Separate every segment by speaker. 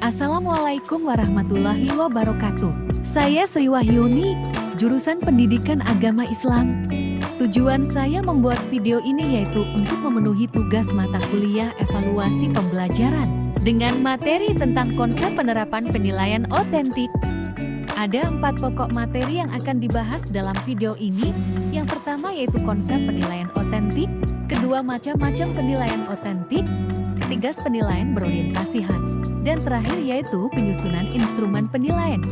Speaker 1: Assalamualaikum warahmatullahi wabarakatuh. Saya Sri Wahyuni, jurusan Pendidikan Agama Islam. Tujuan saya membuat video ini yaitu untuk memenuhi tugas mata kuliah evaluasi pembelajaran dengan materi tentang konsep penerapan penilaian otentik. Ada 4 pokok materi yang akan dibahas dalam video ini. Yang pertama yaitu konsep penilaian otentik, kedua macam-macam penilaian otentik, ketiga penilaian berorientasi HATS, dan terakhir yaitu penyusunan instrumen penilaian.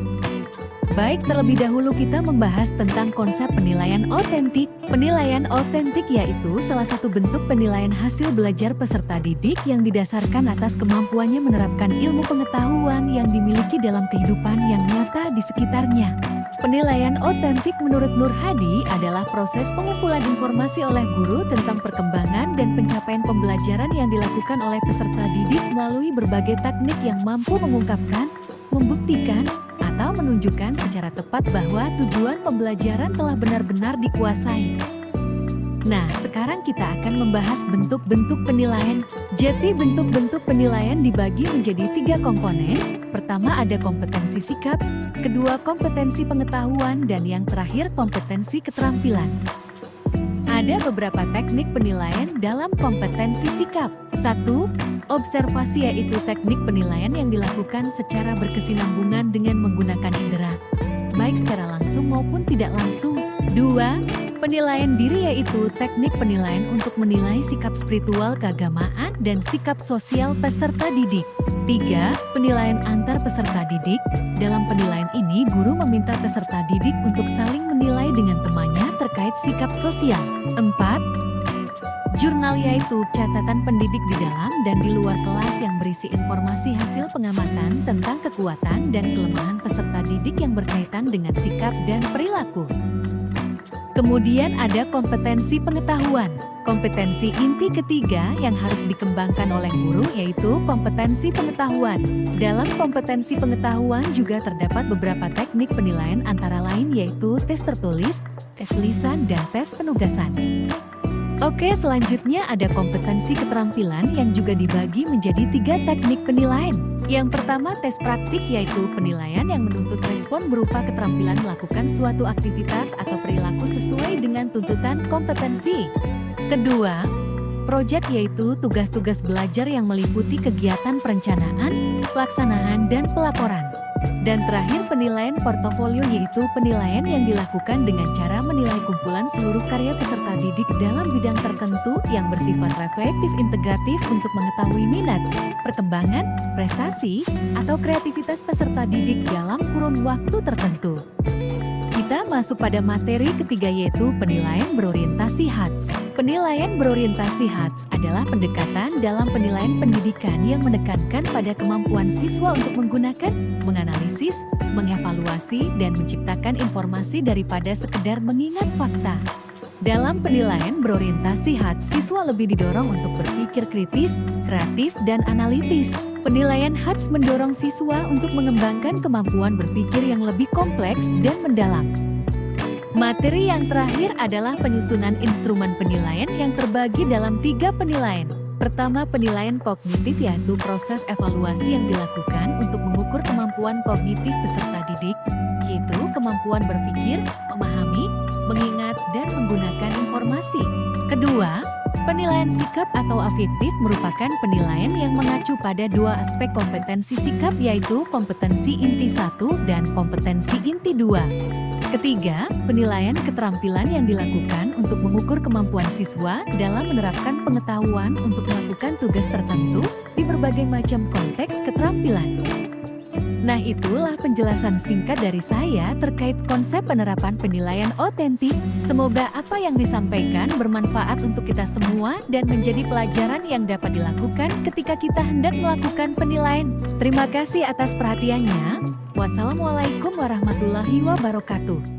Speaker 1: Baik, terlebih dahulu kita membahas tentang konsep penilaian otentik. Penilaian otentik yaitu salah satu bentuk penilaian hasil belajar peserta didik yang didasarkan atas kemampuannya menerapkan ilmu pengetahuan yang dimiliki dalam kehidupan yang nyata di sekitarnya. Penilaian otentik menurut Nur Hadi adalah proses pengumpulan informasi oleh guru tentang perkembangan dan pencapaian pembelajaran yang dilakukan oleh peserta didik melalui berbagai teknik yang mampu mengungkapkan, membuktikan, atau menunjukkan secara tepat bahwa tujuan pembelajaran telah benar-benar dikuasai. Nah, sekarang kita akan membahas bentuk-bentuk penilaian. Jadi bentuk-bentuk penilaian dibagi menjadi 3 komponen. Pertama ada kompetensi sikap, kedua kompetensi pengetahuan, dan yang terakhir kompetensi keterampilan. Ada beberapa teknik penilaian dalam kompetensi sikap. 1. Observasi yaitu teknik penilaian yang dilakukan secara berkesinambungan dengan menggunakan indera, baik secara langsung maupun tidak langsung. 2. Penilaian diri yaitu teknik penilaian untuk menilai sikap spiritual keagamaan dan sikap sosial peserta didik. 3. Penilaian antar peserta didik. Dalam penilaian ini, guru meminta peserta didik untuk saling menilai dengan temannya terkait sikap sosial. 4. Jurnal yaitu catatan pendidik di dalam dan di luar kelas yang berisi informasi hasil pengamatan tentang kekuatan dan kelemahan peserta didik yang berkaitan dengan sikap dan perilaku. Kemudian ada kompetensi pengetahuan. Kompetensi inti ketiga yang harus dikembangkan oleh guru yaitu kompetensi pengetahuan. Dalam kompetensi pengetahuan juga terdapat beberapa teknik penilaian antara lain yaitu tes tertulis, tes lisan, dan tes penugasan. Oke, selanjutnya ada kompetensi keterampilan yang juga dibagi menjadi 3 teknik penilaian. Yang pertama tes praktik yaitu penilaian yang menuntut respon berupa keterampilan melakukan suatu aktivitas atau perilaku sesuai dengan tuntutan kompetensi. Kedua, proyek yaitu tugas-tugas belajar yang meliputi kegiatan perencanaan, pelaksanaan, dan pelaporan. Dan terakhir penilaian portofolio yaitu penilaian yang dilakukan dengan cara menilai kumpulan seluruh karya peserta didik dalam bidang tertentu yang bersifat reflektif integratif untuk mengetahui minat, perkembangan, prestasi, atau kreativitas peserta didik dalam kurun waktu tertentu. Kita masuk pada materi ketiga yaitu penilaian berorientasi HATS. Penilaian berorientasi HATS adalah pendekatan dalam penilaian pendidikan yang menekankan pada kemampuan siswa untuk menggunakan, menganalisis, mengevaluasi, dan menciptakan informasi daripada sekedar mengingat fakta. Dalam penilaian berorientasi HATS, siswa lebih didorong untuk berpikir kritis, kreatif, dan analitis. Penilaian HATS mendorong siswa untuk mengembangkan kemampuan berpikir yang lebih kompleks dan mendalam. Materi yang terakhir adalah penyusunan instrumen penilaian yang terbagi dalam 3 penilaian. Pertama, penilaian kognitif yaitu proses evaluasi yang dilakukan untuk mengukur kemampuan kognitif peserta didik, yaitu kemampuan berpikir, memahami, mengingat, dan menggunakan informasi. Kedua, penilaian sikap atau afektif merupakan penilaian yang mengacu pada 2 aspek kompetensi sikap yaitu kompetensi inti 1 dan kompetensi inti 2. Ketiga, penilaian keterampilan yang dilakukan untuk mengukur kemampuan siswa dalam menerapkan pengetahuan untuk melakukan tugas tertentu di berbagai macam konteks keterampilan. Nah, itulah penjelasan singkat dari saya terkait konsep penerapan penilaian otentik. Semoga apa yang disampaikan bermanfaat untuk kita semua dan menjadi pelajaran yang dapat dilakukan ketika kita hendak melakukan penilaian. Terima kasih atas perhatiannya. Wassalamualaikum warahmatullahi wabarakatuh.